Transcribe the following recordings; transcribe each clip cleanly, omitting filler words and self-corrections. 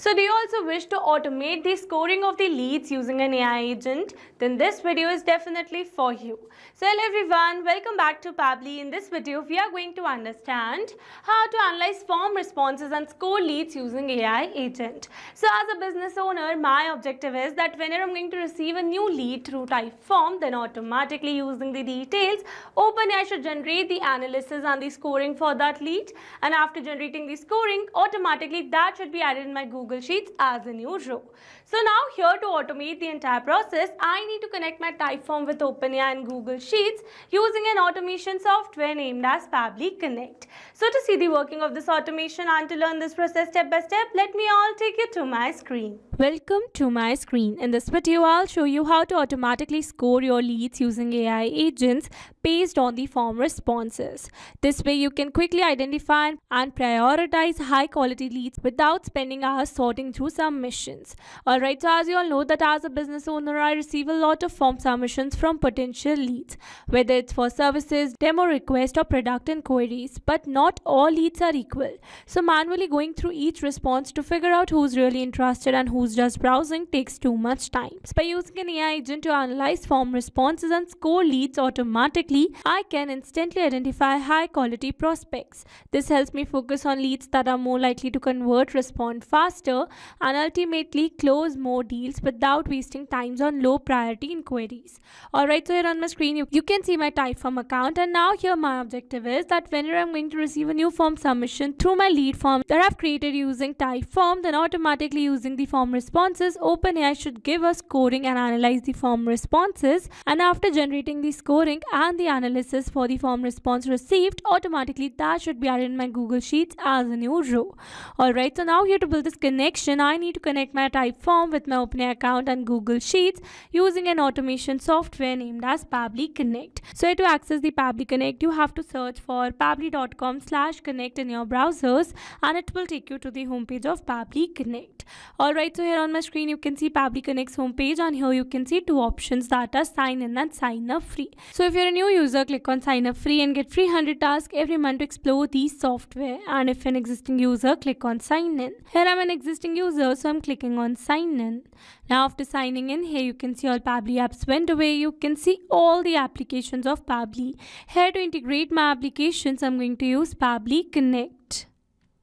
So do you also wish to automate the scoring of the leads using an AI agent? Then this video is definitely for you. So hello everyone, welcome back to Pabbly. In this video, we are going to understand how to analyze form responses and score leads using AI agent. So as a business owner, my objective is that whenever I'm going to receive a new lead through Typeform, then automatically using the details, OpenAI should generate the analysis and the scoring for that lead. And after generating the scoring, automatically that should be added in my Google Sheets as a new row. So now here to automate the entire process, I need to connect my Typeform with OpenAI and Google Sheets using an automation software named as Pabbly Connect. So to see the working of this automation and to learn this process step by step, let me all take you to my screen. Welcome to my screen. In this video, I'll show you how to automatically score your leads using AI agents based on the form responses. This way you can quickly identify and prioritize high quality leads without spending hours sorting through submissions. Alright, so as you all know that as a business owner, I receive a lot of form submissions from potential leads, whether it's for services, demo requests or product inquiries, but not all leads are equal. So manually going through each response to figure out who's really interested and who's just browsing takes too much time. So by using an AI agent to analyze form responses and score leads automatically, I can instantly identify high quality prospects. This helps me focus on leads that are more likely to convert, respond faster, and ultimately close more deals without wasting times on low priority inquiries. Alright, so here on my screen you can see my Typeform account, and now here my objective is that whenever I'm going to receive a new form submission through my lead form that I've created using Typeform, then automatically using the form responses, OpenAI should give us scoring and analyze the form responses, and after generating the scoring and the analysis for the form response received, automatically that should be added in my Google Sheets as a new row. Alright, so now here to build this connection, I need to connect my Typeform with my OpenAI account and Google Sheets using an automation software named as Pabbly Connect. So here to access the Pabbly Connect, you have to search for pabbly.com/connect in your browsers, and it will take you to the homepage of Pabbly Connect. Alright, so here on my screen you can see Pabbly Connect's homepage, and here you can see two options that are sign in and sign up free. So if you're a new user, click on sign up free and get free 100 tasks every month to explore the software. And if you're an existing user, click on sign in. Here I'm an existing user, so I'm clicking on sign in. Now after signing in, here you can see all Pabbly apps went away. You can see all the applications of Pabbly. Here to integrate my applications, I'm going to use Pabbly Connect.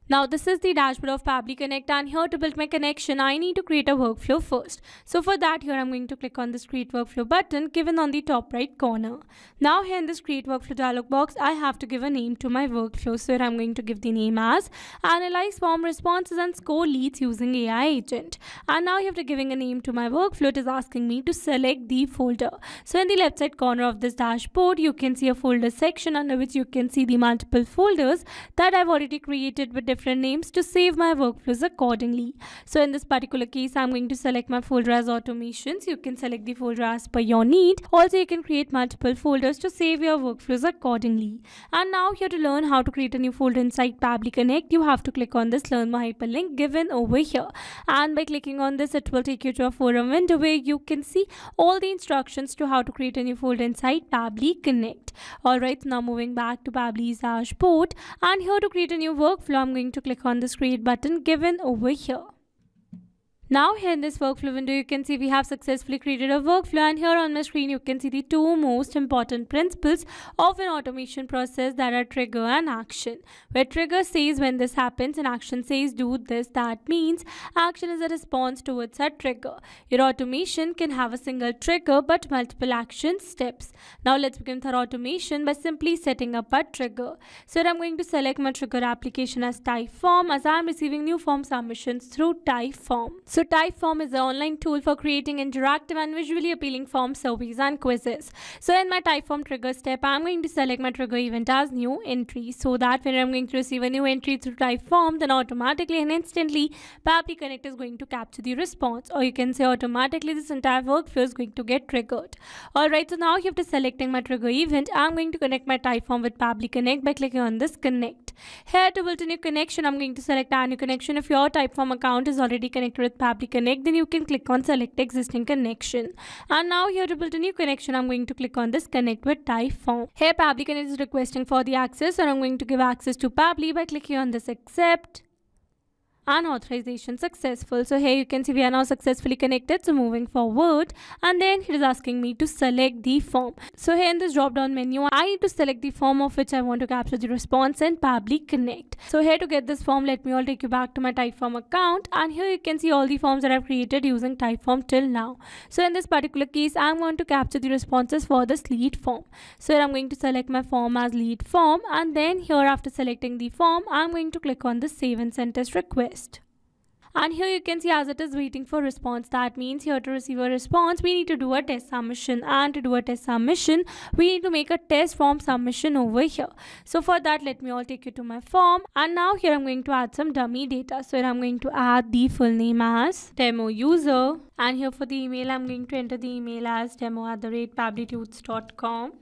Now this is the dashboard of Pabbly Connect, and here to build my connection, I need to create a workflow first. So for that, here I'm going to click on this create workflow button given on the top right corner. Now here in this create workflow dialog box, I have to give a name to my workflow. So here I'm going to give the name as analyze form responses and score leads using AI agent. And now after giving a name to my workflow, it is asking me to select the folder. So in the left side corner of this dashboard, you can see a folder section under which you can see the multiple folders that I've already created with different names to save my workflows accordingly. So in this particular case, I'm going to select my folder as automations. You can select the folder as per your need. Also, you can create multiple folders to save your workflows accordingly. And now here to learn how to create a new folder inside Pabbly Connect, you have to click on this learn more hyperlink given over here. And by clicking on this, it will take you to a forum window where you can see all the instructions to how to create a new folder inside Pabbly Connect. Alright, now moving back to Pabbly's dashboard, and here to create a new workflow, I'm going to click on this create button given over here. Now here in this workflow window, you can see we have successfully created a workflow, and here on my screen you can see the two most important principles of an automation process, that are trigger and action. Where trigger says when this happens and action says do this, that means action is a response towards a trigger. Your automation can have a single trigger but multiple action steps. Now let's begin with our automation by simply setting up a trigger. So I'm going to select my trigger application as Typeform, as I'm receiving new form submissions through Typeform. So Typeform is an online tool for creating interactive and visually appealing form surveys and quizzes. So in my Typeform trigger step, I'm going to select my trigger event as new entry, so that when I'm going to receive a new entry through Typeform, then automatically and instantly Pabbly Connect is going to capture the response, or you can say automatically this entire workflow is going to get triggered. Alright, so now after selecting my trigger event, I'm going to connect my Typeform with Pabbly Connect by clicking on this connect. Here to build a new connection, I'm going to select a new connection. If your Typeform account is already connected with Pabbly Connect, then you can click on select existing connection. And now here to build a new connection, I'm going to click on this connect with Typeform. Here Pabbly Connect is requesting for the access, and I'm going to give access to Pabbly by clicking on this accept. and authorization successful. So here you can see we are now successfully connected. So moving forward, and then it is asking me to select the form. So here in this drop down menu, I need to select the form of which I want to capture the response in Pabbly Connect. So here to get this form, let me all take you back to my Typeform account, and here you can see all the forms that I've created using Typeform till now. So in this particular case, I'm going to capture the responses for this lead form. So here I'm going to select my form as lead form, and then here after selecting the form, I'm going to click on the save and send test request. And here you can see as it is waiting for response, that means here to receive a response we need to do a test submission, and to do a test submission we need to make a test form submission over here. So for that, let me all take you to my form, and now here I'm going to add some dummy data. So here I'm going to add the full name as demo user, and here for the email I'm going to enter the email as demo@pabblytunes.com.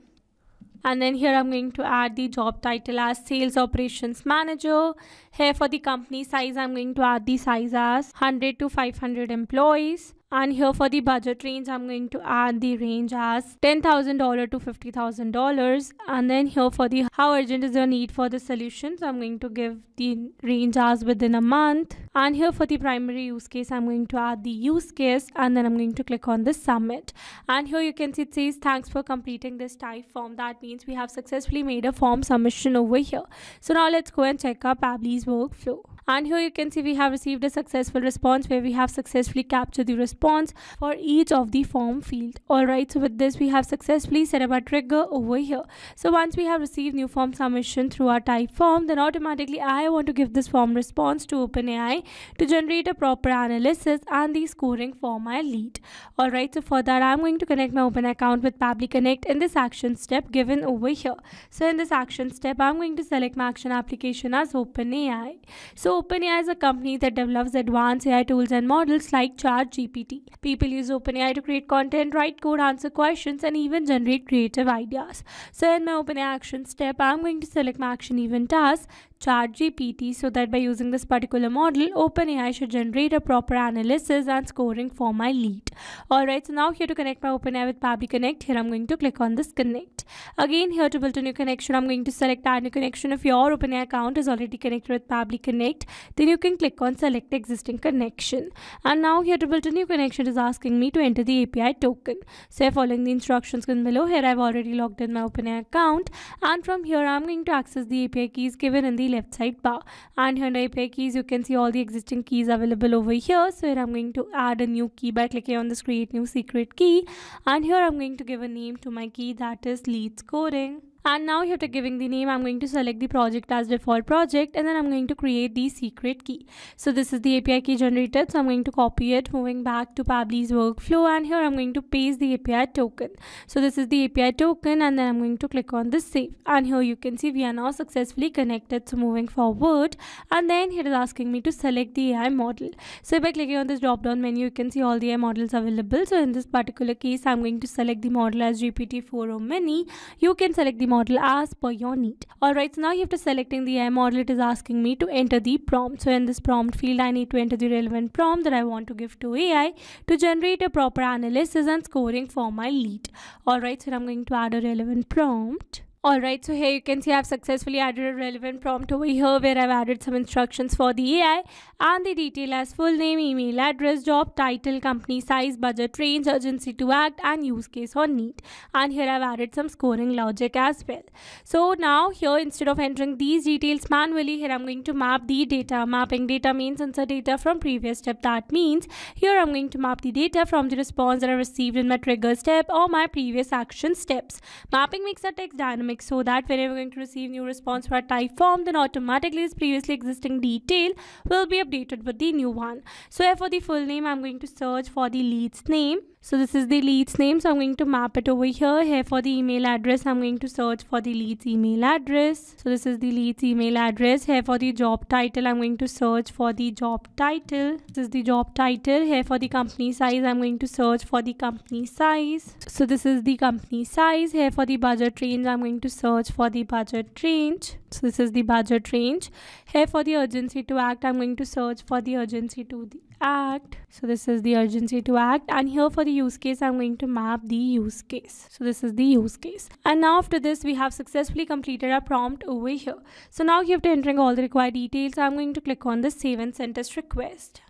And then here I'm going to add the job title as sales operations manager. Here for the company size, I'm going to add the size as 100 to 500 employees. And here for the budget range, I'm going to add the range as $10,000 to $50,000. And then here for the how urgent is your need for the solution, so I'm going to give the range as within a month. And here for the primary use case, I'm going to add the use case, and then I'm going to click on the submit. And here you can see it says thanks for completing this type form. That means we have successfully made a form submission over here. So now let's go and check our Pabbly's workflow. And here you can see we have received a successful response where we have successfully captured the response for each of the form field. Alright, so with this we have successfully set up a trigger over here. So once we have received new form submission through our type form, then automatically I want to give this form response to OpenAI to generate a proper analysis and the scoring for my lead. Alright, so for that I'm going to connect my Open account with Pabbly Connect in this action step given over here. So in this action step, I'm going to select my action application as OpenAI. So OpenAI is a company that develops advanced AI tools and models like ChatGPT. People use OpenAI to create content, write code, answer questions, and even generate creative ideas. So in my OpenAI action step, I'm going to select my action event as ChatGPT, so that by using this particular model, OpenAI should generate a proper analysis and scoring for my lead. Alright, so now here to connect my OpenAI with Pabbly Connect, here I'm going to click on this connect. Again, here to build a new connection, I'm going to select add new connection. If your OpenAI account is already connected with Pabbly Connect, then you can click on select existing connection. And now here to build a new connection, is asking me to enter the API token. So following the instructions given below, here I've already logged in my OpenAI account, and from here I'm going to access the API keys given in the left side bar. And here in the API keys, you can see all the existing keys available over here. So here I'm going to add a new key by clicking on this create new secret key, and here I'm going to give a name to my key, that is lead scoring. And now after giving the name, I'm going to select the project as default project, and then I'm going to create the secret key. So this is the API key generated, so I'm going to copy it, moving back to Pabbly's workflow, and here I'm going to paste the API token. So this is the API token, and then I'm going to click on this save, and here you can see we are now successfully connected. So moving forward, and then here is asking me to select the AI model. So by clicking on this drop down menu, you can see all the AI models available. So in this particular case, I'm going to select the model as GPT-4 or Mini. You can select the model as per your need. Alright, so now after selecting the AI model, it is asking me to enter the prompt. So in this prompt field, I need to enter the relevant prompt that I want to give to AI to generate a proper analysis and scoring for my lead. Alright, so I'm going to add a relevant prompt. Alright, so here you can see I've successfully added a relevant prompt over here where I've added some instructions for the AI and the detail as full name, email address, job title, company size, budget range, urgency to act, and use case or need. And here I've added some scoring logic as well. So now here, instead of entering these details manually, here I'm going to map the data. Mapping data means insert data from previous step. That means here I'm going to map the data from the response that I received in my trigger step or my previous action steps. Mapping makes our text dynamic, so that whenever we're going to receive new response for a type form, then automatically this previously existing detail will be updated with the new one. So here for the full name, I'm going to search for the lead's name. So this is the lead's name, so I'm going to map it over here. Here for the email address, I'm going to search for the lead's email address. So this is the lead's email address. Here for the job title, I'm going to search for the job title. This is the job title. Here for the company size, I'm going to search for the company size. So this is the company size. Here for the budget range, I'm going going to search for the budget range. So this is the budget range. Here for the urgency to act, I'm going to search for the urgency to the act. So this is the urgency to act, and here for the use case, I'm going to map the use case. So this is the use case. And now after this, we have successfully completed our prompt over here. So now you have to entering all the required details. I'm going to click on the save and send test request.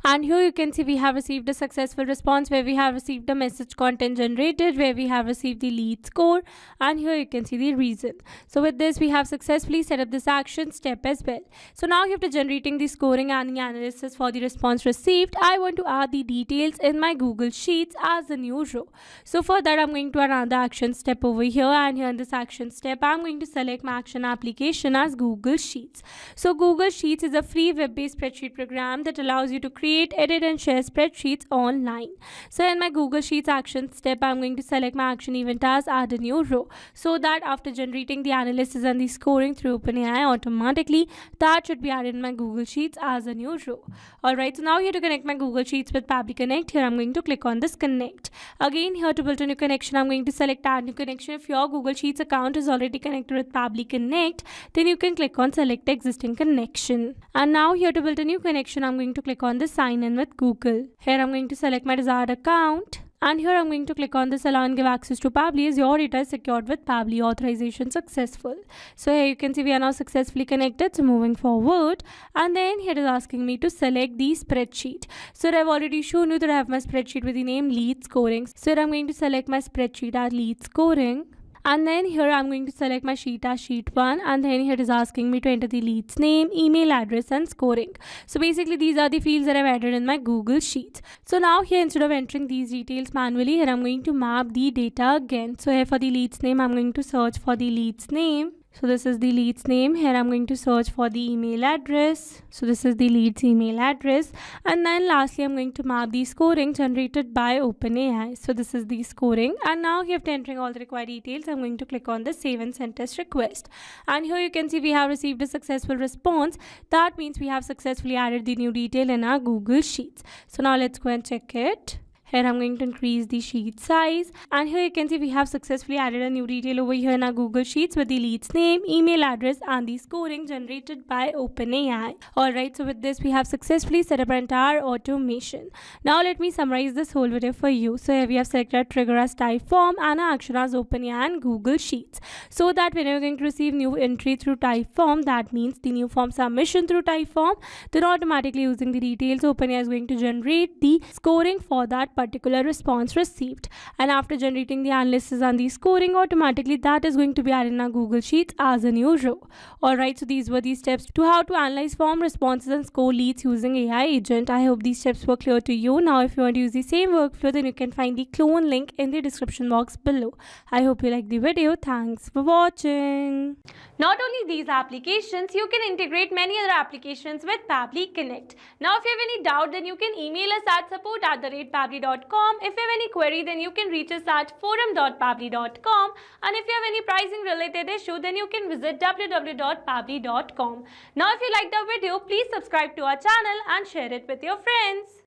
And here you can see we have received a successful response where we have received a message content generated, where we have received the lead score, and here you can see the reason. So with this, we have successfully set up this action step as well. So now after generating the scoring and the analysis for the response received, I want to add the details in my Google Sheets as a new row. So for that, I'm going to add another action step over here, and here in this action step, I'm going to select my action application as Google Sheets. So Google Sheets is a free web-based spreadsheet program that allows you to create, edit and share spreadsheets online. So in my Google Sheets action step, I'm going to select my action event as add a new row, so that after generating the analysis and the scoring through OpenAI, automatically that should be added in my Google Sheets as a new row. Alright, so now here to connect my Google Sheets with Pabbly Connect, here I'm going to click on this connect. Again, here to build a new connection, I'm going to select add new connection. If your Google Sheets account is already connected with Pabbly Connect, then you can click on select existing connection. And now here to build a new connection, I'm going to click on this sign in with Google. Here I'm going to select my desired account, and here I'm going to click on this allow and give access to Pabbly as your data is secured with Pabbly, authorization successful. So here you can see we are now successfully connected. So moving forward, and then here it is asking me to select the spreadsheet. So I've already shown you that I have my spreadsheet with the name lead scoring. So here I'm going to select my spreadsheet as lead scoring. And then here I'm going to select my sheet as sheet 1, and then here it is asking me to enter the lead's name, email address and scoring. So basically these are the fields that I've added in my Google Sheets. So now here instead of entering these details manually, here I'm going to map the data again. So here for the lead's name, I'm going to search for the lead's name. So this is the lead's name. Here I'm going to search for the email address. So this is the lead's email address. And then lastly, I'm going to map the scoring generated by OpenAI. So this is the scoring. And now here after entering all the required details, I'm going to click on the save and send test request. And here you can see we have received a successful response. That means we have successfully added the new detail in our Google Sheets. So now let's go and check it. Here I'm going to increase the sheet size, and here you can see we have successfully added a new detail over here in our Google Sheets with the lead's name, email address and the scoring generated by OpenAI. Alright, so with this we have successfully set up our entire automation. Now let me summarize this whole video for you. So here we have selected trigger as type form and our action as OpenAI and Google Sheets. So that when you're going to receive new entry through type form, that means the new form submission through type form, then automatically using the details, OpenAI is going to generate the scoring for that particular response received, and after generating the analysis and the scoring, automatically that is going to be added in our Google Sheets as a new row. Alright, so these were the steps to how to analyze form responses and score leads using AI agent. I hope these steps were clear to you. Now if you want to use the same workflow, then you can find the clone link in the description box below. I hope you liked the video. Thanks for watching. Not only these applications, you can integrate many other applications with Pabbly Connect. Now if you have any doubt, then you can email us at support@pabbly.com. If you have any query, then you can reach us at forum.pabbly.com, and if you have any pricing related issue, then you can visit www.pabbly.com. Now if you liked the video, please subscribe to our channel and share it with your friends.